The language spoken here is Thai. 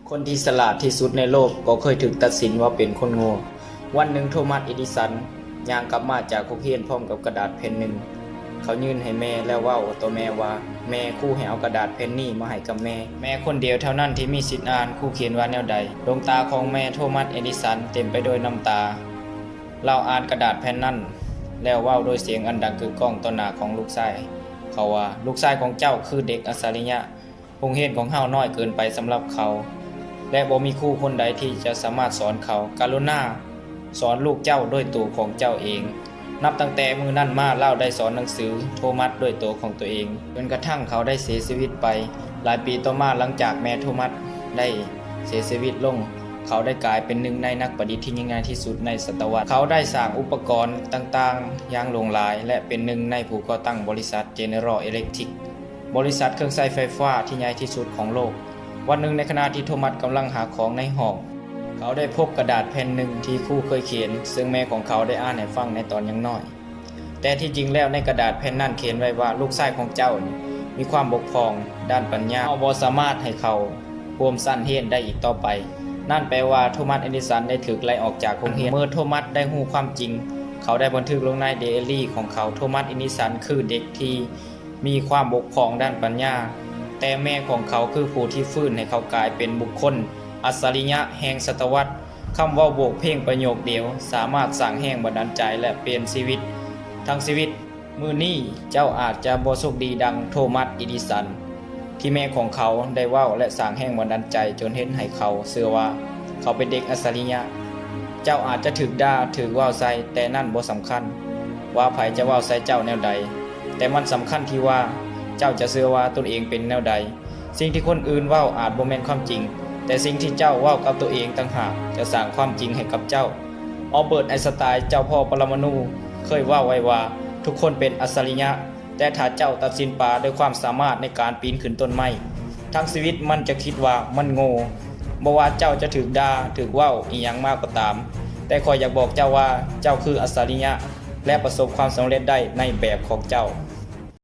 คนที่ฉลาดที่สุดในโลกก็เคยถูกตัดสินว่าเป็นคนโง่วันหนึ่งโทมัส เอดิสันย่างกลับมาจากโรงเรียนพร้อมกับกระดาษแผ่นหนึ่งเขายื่นให้แม่แล้วเว้าต่อแม่ว่าแม่ครูให้เอากระดาษแผ่นนี้มาให้กับแม่คนเดียวเท่านั้นที่มีสิทธิ์อ่านครูเขียนว่าแนวใดดวงตาของแม่โทมัส เอดิสันเต็มไปด้วยน้ำตาเราอ่านกระดาษแผ่นนั้นแล้วเว้าโดยเสียงอันดังกึกก้องต่อหน้าของลูกชายเขาว่าลูกชายของเจ้าคือเด็กอัจฉริยะโรงเรียนของเฮาน้อยเกินไปสำหรับเขาและบ่มีครูคนใดที่จะสามารถสอนเขากรุณาสอนลูกเจ้าด้วยตัวของเจ้าเองนับตั้งแต่มือนั้นมาเล่าได้สอนหนังสือโทมัสด้วยตัวของตัวเองจนกระทั่งเขาได้เสียชีวิตไปหลายปีต่อมาหลังจากแม่โทมัสได้เสียชีวิตลงเขาได้กลายเป็นหนึ่งในนักประดิษฐ์ที่ยิ่งใหญ่ที่สุดในศตวรรษเขาได้สร้างอุปกรณ์ต่างๆอย่างหลงหลายและเป็นหนึ่งในผู้ก่อตั้งบริษัท General Electric บริษัทเครื่องใช้ไฟฟ้าที่ใหญ่ที่สุดของโลกวันหนึ่งในขณะที่โทมัสกำลังหาของในห้องเขาได้พบกระดาษแผ่นหนึ่งที่ครูเคยเขียนซึ่งแม่ของเขาได้อ่านให้ฟังในตอนยังน้อยแต่ที่จริงแล้วในกระดาษแผ่นนั้นเขียนไว้ว่าลูกชายของเจ้ามีความบกพร่องด้านปัญญาเขาบ่สามารถให้เขาร่วมสั้นเฮียนได้อีกต่อไปนั่นแปลว่าโทมัส เอดิสันได้ถูกไล่ออกจากโรงเรียนเมื่อโทมัสได้รู้ความจริงเขาได้บันทึกลงในไดอารี่ของเขาโทมัส เอดิสันคือเด็กที่มีความบกพร่องด้านปัญญาแต่แม่ของเขาคือผู้ที่ฟื้นให้เขากลายเป็นบุคคลอัจฉริยะแห่งศตวรรษคำว่าโบกเพลงประโยคเดียวสามารถสร้างแห่งบันดาลใจและเปลี่ยนชีวิตทั้งชีวิตมื้อนี้เจ้าอาจจะบ่โชคดีดังโทมัส เอดิสันที่แม่ของเขาได้เว้าและสร้างแห่งบันดาลใจจนเห็นให้เขาเชื่อว่าเขาเป็นเด็กอัจฉริยะเจ้าอาจจะถูกด่าถูกเว้าใส่แต่นั่นบ่สำคัญว่าไผจะเว้าใส่เจ้าแนวใดแต่มันสำคัญที่ว่าเจ้าจะเชื่อว่าตนเองเป็นแนวใดสิ่งที่คนอื่นเว้าอาจบ่แม่นความจริงแต่สิ่งที่เจ้าเว้ากับตัวเองต่างหากจะสร้างความจริงให้กับเจ้าอัลเบิร์ต ไอน์สไตน์เจ้าพ่อปรมาณูเคยเว้าไว้ว่าทุกคนเป็นอัจฉริยะแต่ถ้าเจ้าตัดสินปลาด้วยความสามารถในการปีนขึ้นต้นไม้ทั้งชีวิตมันจะคิดว่ามันโง่บ่ว่าเจ้าจะถูกด่าถูกเว้าอีหยังมากก็ตามแต่ข้อยอยากบอกเจ้าว่าเจ้าคืออัจฉริยะและประสบความสำเร็จได้ในแบบของเจ้า